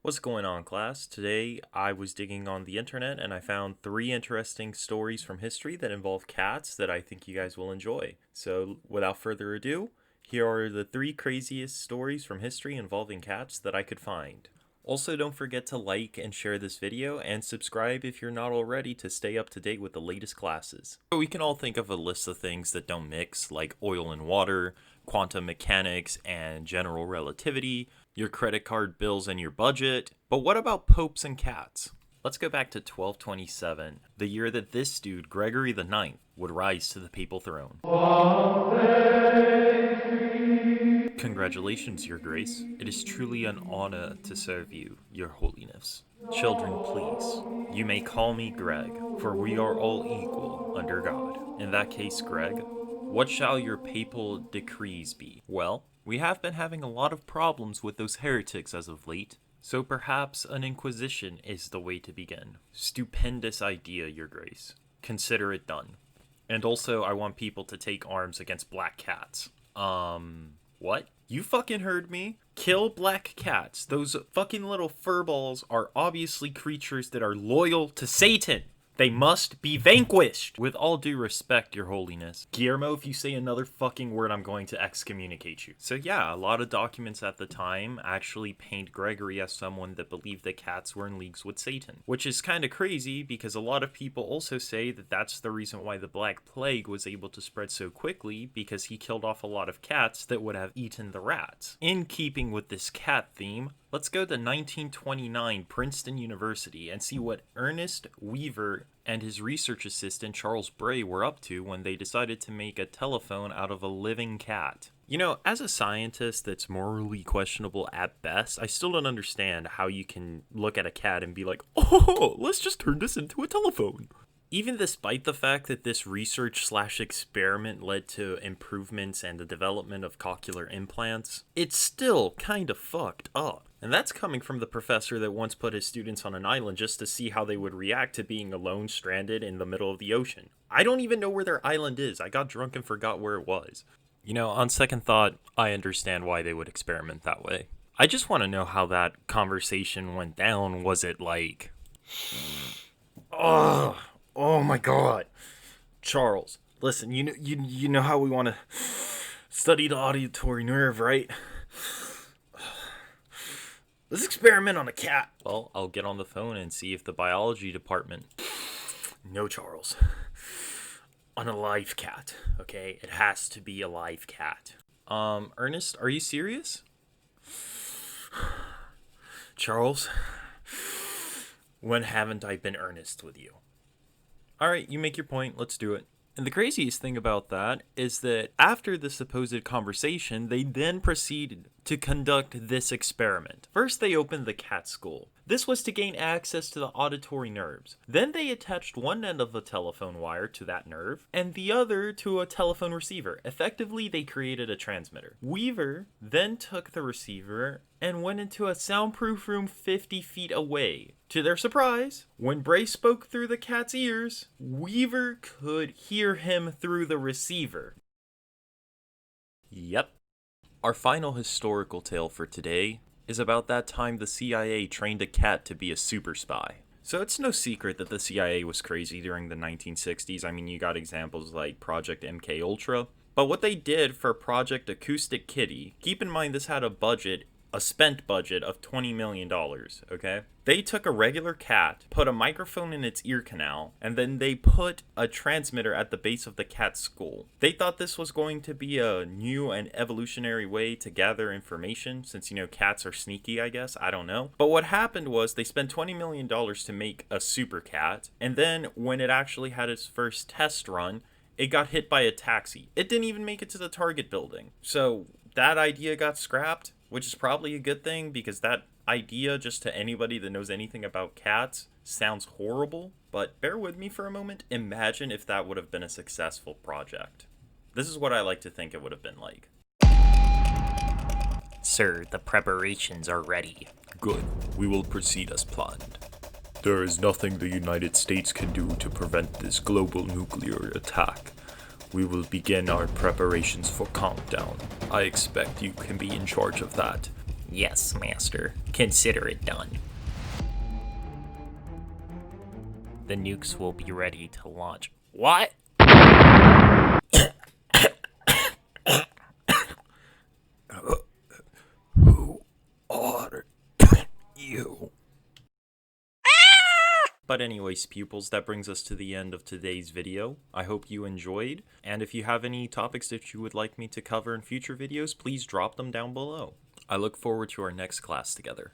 What's going on, class? Today I was digging on the internet and I found 3 interesting stories from history that involve cats that I think you guys will enjoy. So, without further ado, here are the 3 craziest stories from history involving cats that I could find. Also, don't forget to like and share this video and subscribe if you're not already to stay up to date with the latest classes. We can all think of a list of things that don't mix, like oil and water, quantum mechanics, and general relativity, your credit card bills and your budget. But what about popes and cats? Let's go back to 1227, the year that this dude, Gregory the Ninth, would rise to the papal throne. Congratulations, Your Grace. It is truly an honor to serve you, Your Holiness. Children, please, you may call me Greg, for we are all equal under God. In that case, Greg, what shall your papal decrees be? Well, we have been having a lot of problems with those heretics as of late, so perhaps an inquisition is the way to begin. Stupendous idea, Your Grace. Consider it done. And also, I want people to take arms against black cats. What? You fucking heard me? Kill black cats. Those fucking little furballs are obviously creatures that are loyal to Satan. They must be vanquished. With all due respect, Your Holiness. Guillermo, if you say another fucking word, I'm going to excommunicate you. So yeah, a lot of documents at the time actually paint Gregory as someone that believed that cats were in leagues with Satan. Which is kind of crazy because a lot of people also say that that's the reason why the Black Plague was able to spread so quickly, because he killed off a lot of cats that would have eaten the rats. In keeping with this cat theme, let's go to 1929 Princeton University and see what Ernest Weaver and his research assistant Charles Bray were up to when they decided to make a telephone out of a living cat. You know, as a scientist that's morally questionable at best, I still don't understand how you can look at a cat and be like, oh, let's just turn this into a telephone. Even despite the fact that this research/experiment led to improvements and the development of cochlear implants, it's still kind of fucked up. And that's coming from the professor that once put his students on an island just to see how they would react to being alone, stranded in the middle of the ocean. I don't even know where their island is. I got drunk and forgot where it was. You know, on second thought, I understand why they would experiment that way. I just want to know how that conversation went down. Was it like, oh my god, Charles, listen, you know how we want to study the auditory nerve, right? Let's experiment on a cat. Well, I'll get on the phone and see if the biology department... No, Charles. On a live cat, okay? It has to be a live cat. Ernest, are you serious? Charles, when haven't I been earnest with you? Alright, you make your point. Let's do it. And the craziest thing about that is that after the supposed conversation, they then proceeded to conduct this experiment. First, they opened the cat skull. This was to gain access to the auditory nerves. Then they attached one end of the telephone wire to that nerve and the other to a telephone receiver. Effectively, they created a transmitter. Weaver then took the receiver and went into a soundproof room 50 feet away. To their surprise, when Bray spoke through the cat's ears, Weaver could hear him through the receiver. Yep. Our final historical tale for today is about that time the CIA trained a cat to be a super spy. So it's no secret that the CIA was crazy during the 1960s. I mean, you got examples like Project MKUltra. But what they did for Project Acoustic Kitty, keep in mind this had a spent budget of $20 million, okay? They took a regular cat, put a microphone in its ear canal, and then they put a transmitter at the base of the cat's skull. They thought this was going to be a new and evolutionary way to gather information, since, you know, cats are sneaky, I guess, I don't know. But what happened was they spent $20 million to make a super cat, and then when it actually had its first test run, it got hit by a taxi. It didn't even make it to the target building. So that idea got scrapped, which is probably a good thing, because that idea, just to anybody that knows anything about cats, sounds horrible. But bear with me for a moment. Imagine if that would have been a successful project. This is what I like to think it would have been like. Sir, the preparations are ready. Good. We will proceed as planned. There is nothing the United States can do to prevent this global nuclear attack. We will begin our preparations for countdown. I expect you can be in charge of that. Yes, Master. Consider it done. The nukes will be ready to launch. What? Who are you? But anyways, pupils, that brings us to the end of today's video. I hope you enjoyed, and if you have any topics that you would like me to cover in future videos, please drop them down below. I look forward to our next class together.